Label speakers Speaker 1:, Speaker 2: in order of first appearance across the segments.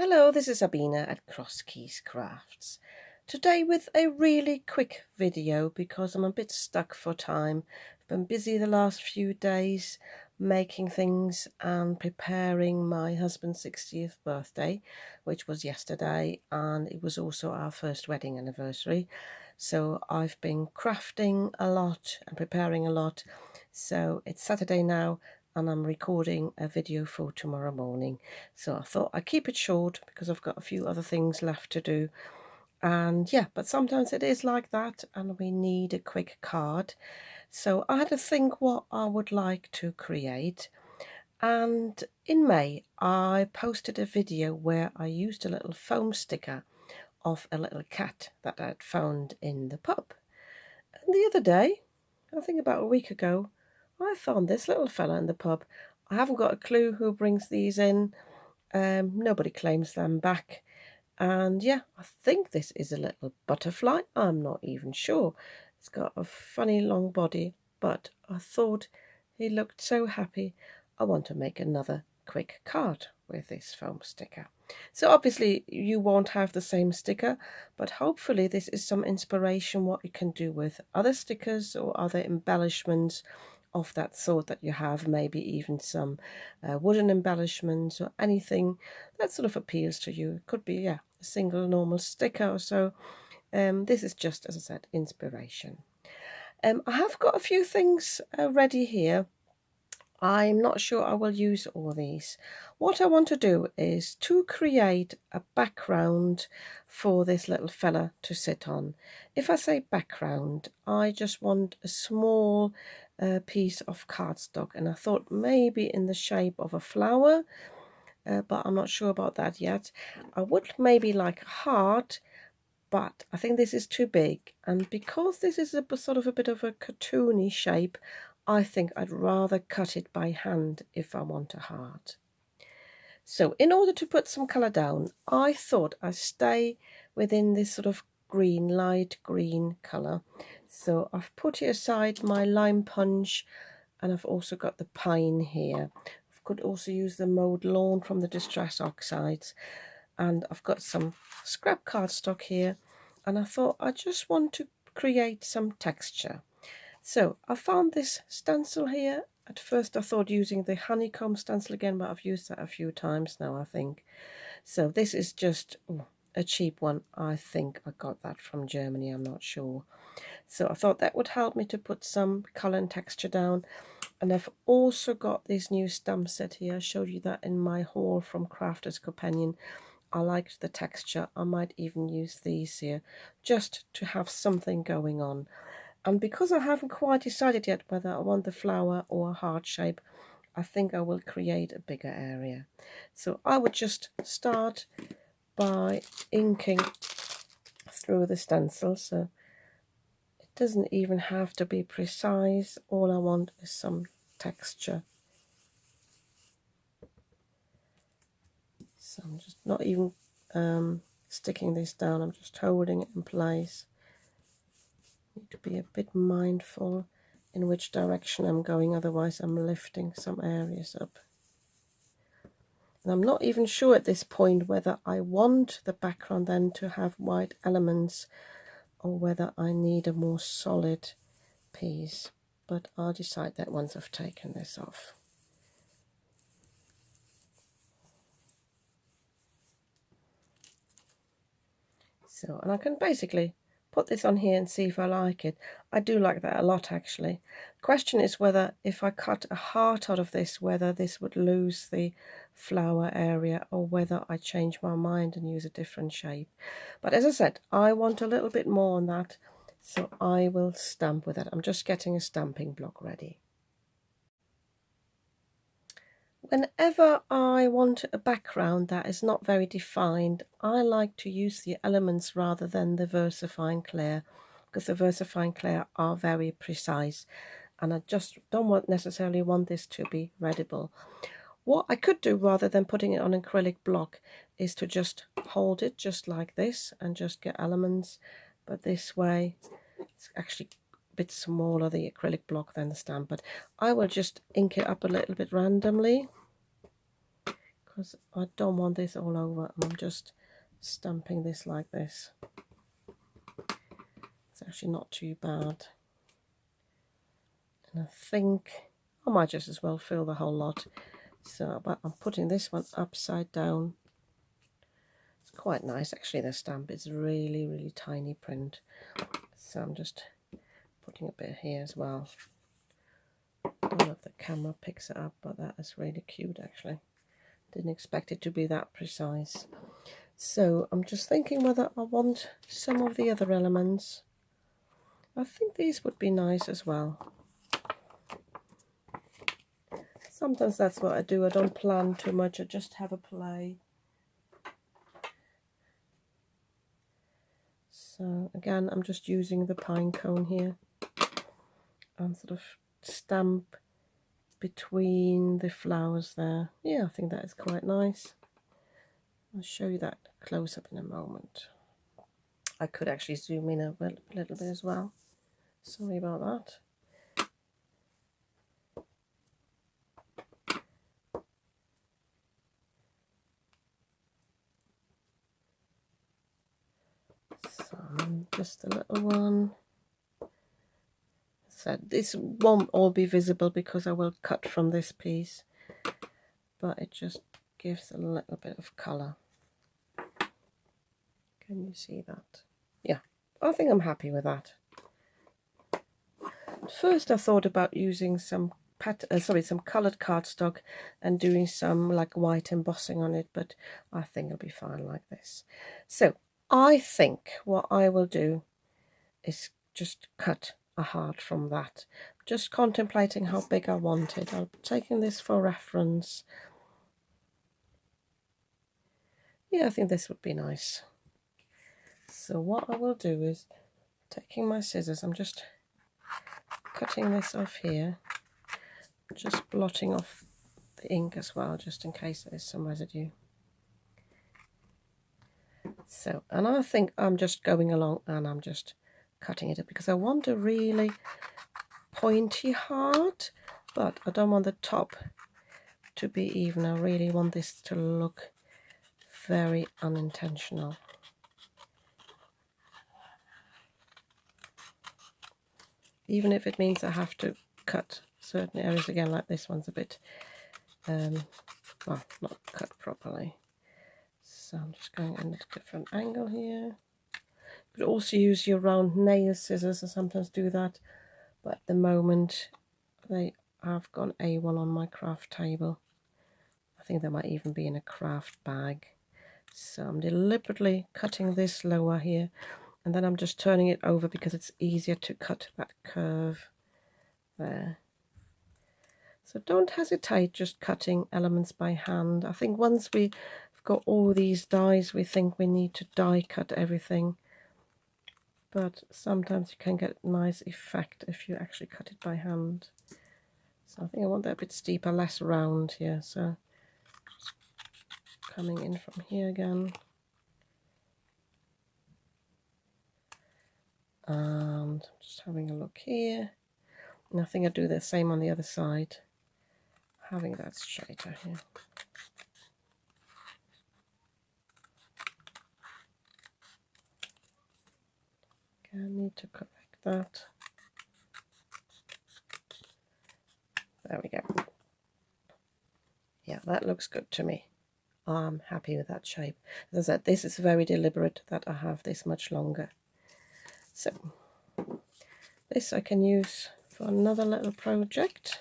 Speaker 1: Hello, this is Sabina at Cross Keys Crafts. Today with a really quick video because I'm a bit stuck for time. I've been busy the last few days making things and preparing my husband's 60th birthday, which was yesterday, and it was also our first wedding anniversary. So I've been crafting a lot and preparing a lot. So it's Saturday now, and I'm recording a video for tomorrow morning. So I thought I'd keep it short because I've got a few other things left to do. And yeah, but sometimes it is like that and we need a quick card. So I had to think what I would like to create. And in May, I posted a video where I used a little foam sticker of a little cat that I'd found in the pub. And the other day, I think about a week ago, I found this little fella in the pub. I haven't got a clue who brings these in. Nobody claims them back. And yeah, I think this is a little butterfly. I'm not even sure. It's got a funny long body, but I thought he looked so happy. I want to make another quick card with this foam sticker. So obviously you won't have the same sticker, but hopefully this is some inspiration what you can do with other stickers or other embellishments of that sort that you have, maybe even some wooden embellishments or anything that sort of appeals to you. It could be a single normal sticker or so. This is just, as I said, inspiration. I have got a few things ready here. I'm not sure I will use all these. What I want to do is to create a background for this little fella to sit on. If I say background, I just want a small piece of cardstock, and I thought maybe in the shape of a flower, but I'm not sure about that yet. I would maybe like a heart, but I think this is too big, and because this is a sort of a bit of a cartoony shape, I think I'd rather cut it by hand if I want a heart. So in order to put some colour down, I thought I'd stay within this sort of green, light green colour. So I've put here aside my lime punch, and I've also got the pine here. I could also use the mowed lawn from the Distress Oxides, and I've got some scrap cardstock here, and I thought I just want to create some texture. So I found this stencil here. At first I thought using the honeycomb stencil again, but I've used that a few times now, I think. So this is just a cheap one. I think I got that from Germany, I'm not sure. So I thought that would help me to put some colour and texture down. And I've also got this new stamp set here. I showed you that in my haul from Crafter's Companion. I liked the texture. I might even use these here just to have something going on. And because I haven't quite decided yet whether I want the flower or a heart shape, I think I will create a bigger area. So I would just start by inking through the stencil. So it doesn't even have to be precise. All I want is some texture. So I'm just not even sticking this down. I'm just holding it in place. Need to be a bit mindful in which direction I'm going, otherwise I'm lifting some areas up. And I'm not even sure at this point whether I want the background then to have white elements or whether I need a more solid piece, but I'll decide that once I've taken this off. So, and I can basically put this on here and see if I like it. I do like that a lot, actually. Question is whether if I cut a heart out of this, whether this would lose the flower area or whether I change my mind and use a different shape. But as I said, I want a little bit more on that, so I will stamp with it. I'm just getting a stamping block ready. Whenever I want a background that is not very defined, I like to use the elements rather than the VersaFine Clear, because the VersaFine Clear are very precise, and I just don't necessarily want this to be readable. What I could do rather than putting it on an acrylic block is to just hold it just like this and just get elements, but this way it's actually bit smaller, the acrylic block, than the stamp, but I will just ink it up a little bit randomly because I don't want this all over, and I'm just stamping this like this. It's actually not too bad. And I think I might just as well fill the whole lot. So, but I'm putting this one upside down. It's quite nice actually, the stamp is really, really tiny print. So I'm just putting a bit here as well. I don't know if the camera picks it up, but that is really cute actually. Didn't expect it to be that precise. So I'm just thinking whether I want some of the other elements. I think these would be nice as well. Sometimes that's what I do. I don't plan too much. I just have a play. So again, I'm just using the pine cone here and sort of stamp between the flowers there. Yeah, I think that is quite nice. I'll show you that close up in a moment. I could actually zoom in a little bit as well. Sorry about that. So just a little one. So this won't all be visible because I will cut from this piece, but it just gives a little bit of colour. Can you see that? Yeah, I think I'm happy with that. At first I thought about using some coloured cardstock and doing some like white embossing on it, but I think it'll be fine like this. So I think what I will do is just cut a heart from that. Just contemplating how big I want it. I'm taking this for reference. Yeah, I think this would be nice. So what I will do is, taking my scissors, I'm just cutting this off here, just blotting off the ink as well, just in case there's some residue. So, and I think I'm just going along and I'm just cutting it up because I want a really pointy heart, but I don't want the top to be even. I really want this to look very unintentional. Even if it means I have to cut certain areas again, like this one's a bit, well, not cut properly. So I'm just going in a different angle here. You could also use your round nail scissors. I sometimes do that, but at the moment I've gone A1 on my craft table. I think they might even be in a craft bag. So I'm deliberately cutting this lower here, and then I'm just turning it over because it's easier to cut that curve there. So don't hesitate just cutting elements by hand. I think once we've got all these dies, we think we need to die cut everything. But sometimes you can get a nice effect if you actually cut it by hand. So I think I want that a bit steeper, less round here. So just coming in from here again. And just having a look here. And I think I'll do the same on the other side. Having that straighter here. Okay, I need to correct that. There we go. Yeah, that looks good to me. I'm happy with that shape. As I said, this is very deliberate that I have this much longer. So this I can use for another little project.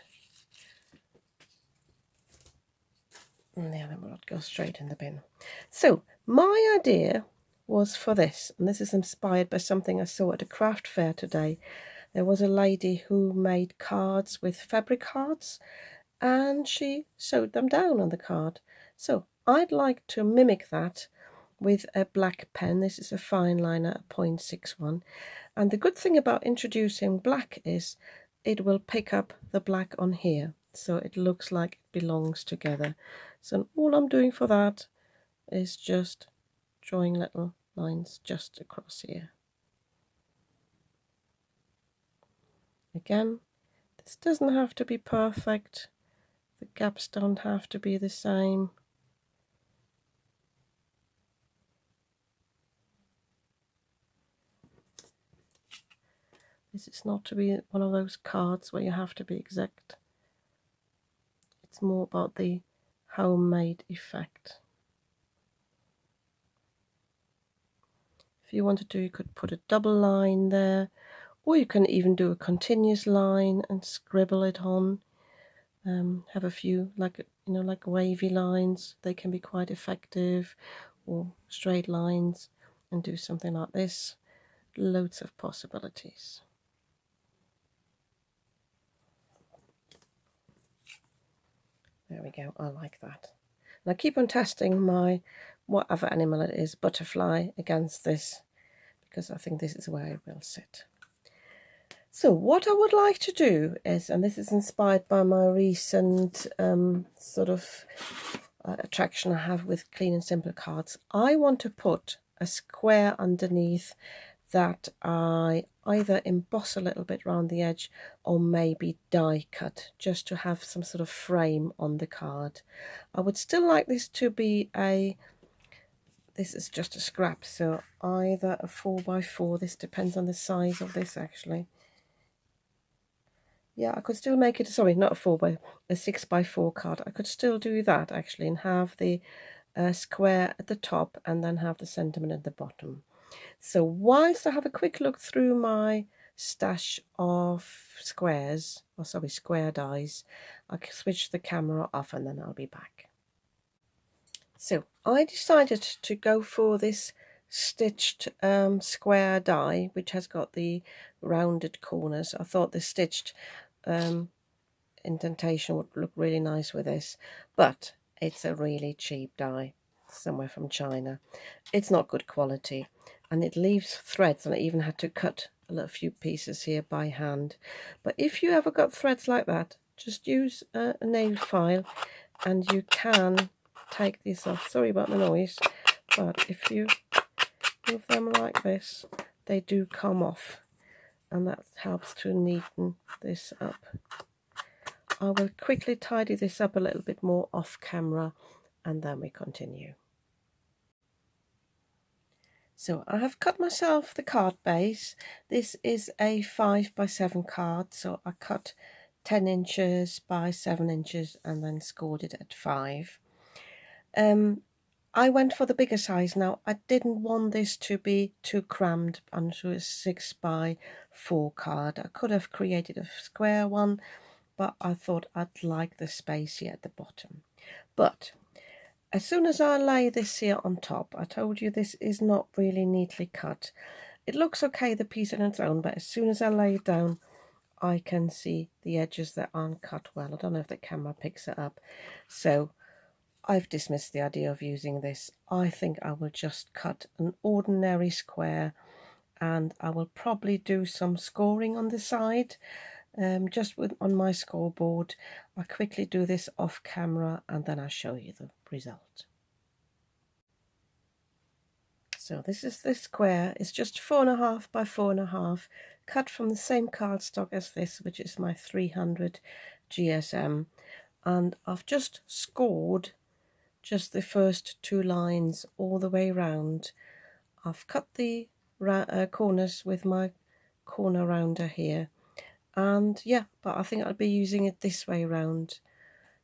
Speaker 1: And the other one will go straight in the bin. So my idea was for this, and this is inspired by something I saw at a craft fair today. There was a lady who made cards with fabric hearts, and she sewed them down on the card. So I'd like to mimic that with a black pen. This is a fine liner, a 0.61. And the good thing about introducing black is it will pick up the black on here. So it looks like it belongs together. So all I'm doing for that is just drawing little lines just across here. Again, this doesn't have to be perfect. The gaps don't have to be the same. This is not to be one of those cards where you have to be exact. It's more about the homemade effect. If you wanted to, you could put a double line there, or you can even do a continuous line and scribble it on. Have a few like wavy lines. They can be quite effective, or straight lines, and do something like this. Loads of possibilities. There we go. I like that. And I keep on testing my whatever animal it is, butterfly, against this, because I think this is where it will sit. So what I would like to do is, and this is inspired by my recent sort of attraction I have with clean and simple cards, I want to put a square underneath that I either emboss a little bit around the edge or maybe die cut, just to have some sort of frame on the card. I would still like this to be this is just a scrap, so either a 4x4, this depends on the size of this actually. Yeah, I could still make it, sorry, not a 6x4 card. I could still do that actually, and have the square at the top and then have the sentiment at the bottom. So whilst I have a quick look through my stash of squares, or sorry, square dies, I can switch the camera off and then I'll be back. So I decided to go for this stitched square die, which has got the rounded corners. I thought the stitched indentation would look really nice with this, but it's a really cheap die, somewhere from China. It's not good quality, and it leaves threads, and I even had to cut a few pieces here by hand. But if you ever got threads like that, just use a nail file and you can take this off. Sorry about the noise, but if you move them like this, they do come off, and that helps to neaten this up. I will quickly tidy this up a little bit more off camera and then we continue. So I have cut myself the card base. This is a 5x7 card, so I cut 10 inches by 7 inches and then scored it at 5. I went for the bigger size. Now I didn't want this to be too crammed onto a 6x4 card. I could have created a square one, but I thought I'd like the space here at the bottom. But as soon as I lay this here on top, I told you this is not really neatly cut. It looks okay, the piece on its own, but as soon as I lay it down, I can see the edges that aren't cut well. I don't know if the camera picks it up. So I've dismissed the idea of using this. I think I will just cut an ordinary square, and I will probably do some scoring on the side. Just on my scoreboard. I quickly do this off camera and then I'll show you the result. So this is the square. It's just 4.5 by 4.5, cut from the same cardstock as this, which is my 300 GSM, and I've just scored just the first 2 lines all the way round. I've cut the corners with my corner rounder here. And yeah, but I think I'll be using it this way round,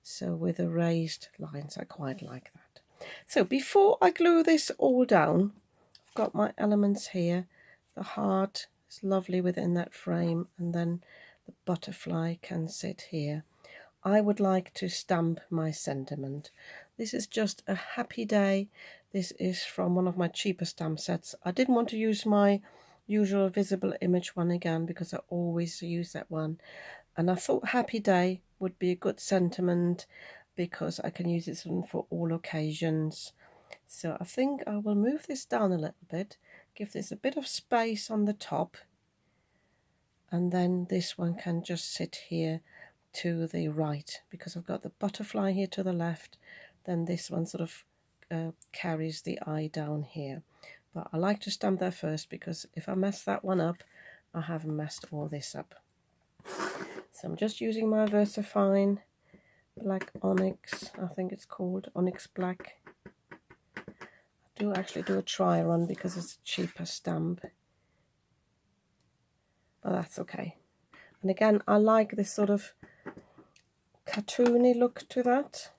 Speaker 1: so with the raised lines. I quite like that. So before I glue this all down, I've got my elements here. The heart is lovely within that frame, and then the butterfly can sit here. I would like to stamp my sentiment. This is just a happy day. This is from one of my cheaper stamp sets. I didn't want to use my usual visible image one again because I always use that one, and I thought happy day would be a good sentiment because I can use this one for all occasions. So I think I will move this down a little bit, give this a bit of space on the top, and then this one can just sit here to the right because I've got the butterfly here to the left. Then this one sort of carries the eye down here. But I like to stamp there first because if I mess that one up, I haven't messed all this up. So I'm just using my VersaFine Black Onyx, I think it's called, Onyx Black. I do actually do a try run because it's a cheaper stamp. but that's okay. And again, I like this sort of cartoony look to that.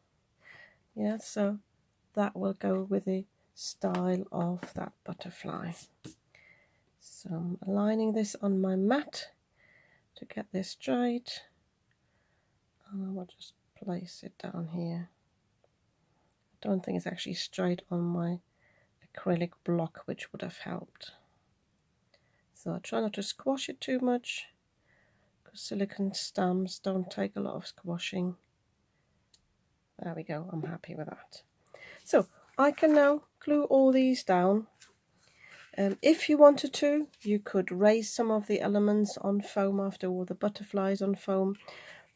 Speaker 1: Yeah, so that will go with the style of that butterfly. So I'm aligning this on my mat to get this straight, and I will just place it down here. I don't think it's actually straight on my acrylic block, which would have helped. So I try not to squash it too much, because silicone stamps don't take a lot of squashing. There we go, I'm happy with that. So I can now glue all these down. If you wanted to, you could raise some of the elements on foam after all the butterflies on foam,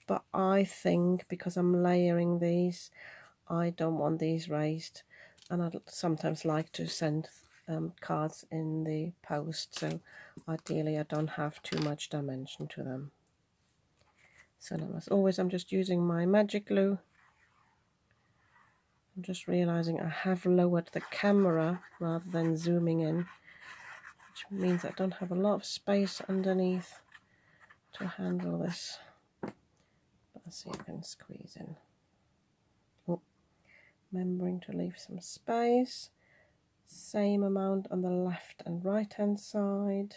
Speaker 1: but I think because I'm layering these, I don't want these raised, and I sometimes like to send cards in the post, so ideally I don't have too much dimension to them. So now, as always, I'm just using my magic glue. I'm just realizing I have lowered the camera rather than zooming in, which means I don't have a lot of space underneath to handle this. But let's see if I can squeeze in. Oh, remembering to leave some space. Same amount on the left and right hand side.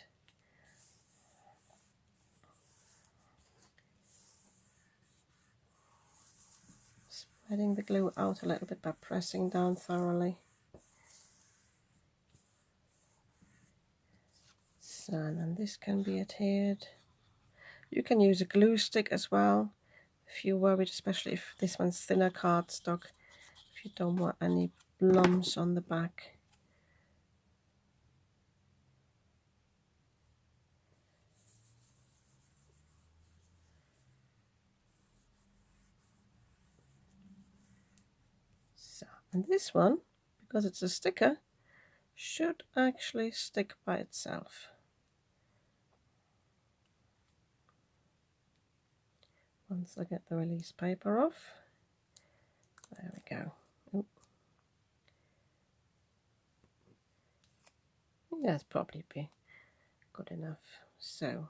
Speaker 1: Spreading the glue out a little bit by pressing down thoroughly. So then this can be adhered. You can use a glue stick as well if you're worried, especially if this one's thinner cardstock, if you don't want any lumps on the back. So, and this one, because it's a sticker, should actually stick by itself. Once I get the release paper off. There we go. Ooh. That's probably be good enough. So,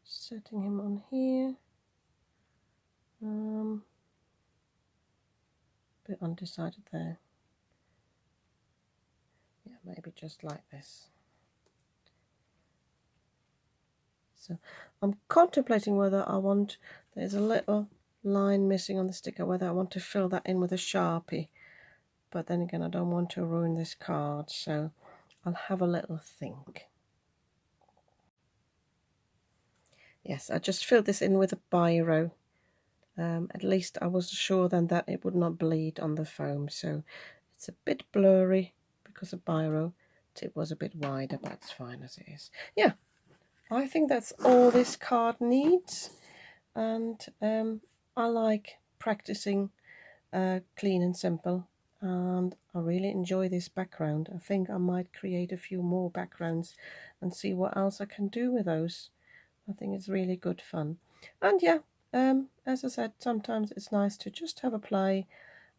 Speaker 1: setting him on here. Bit undecided there. Yeah, maybe just like this. So I'm contemplating whether I want, there's a little line missing on the sticker, whether I want to fill that in with a Sharpie. But then again, I don't want to ruin this card, so I'll have a little think. Yes, I just filled this in with a biro. At least I was sure then that it would not bleed on the foam, so it's a bit blurry because of biro. It was a bit wider, but it's fine as it is. Yeah, I think that's all this card needs, and I like practicing clean and simple, and I really enjoy this background. I think I might create a few more backgrounds and see what else I can do with those. I think it's really good fun. And yeah, as I said, sometimes it's nice to just have a play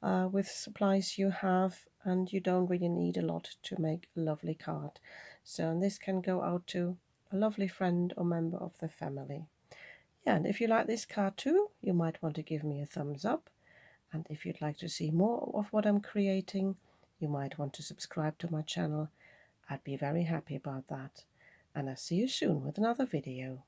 Speaker 1: with supplies you have, and you don't really need a lot to make a lovely card. So, and this can go out to a lovely friend or member of the family. Yeah, and if you like this card too, you might want to give me a thumbs up. And if you'd like to see more of what I'm creating, you might want to subscribe to my channel. I'd be very happy about that. And I'll see you soon with another video.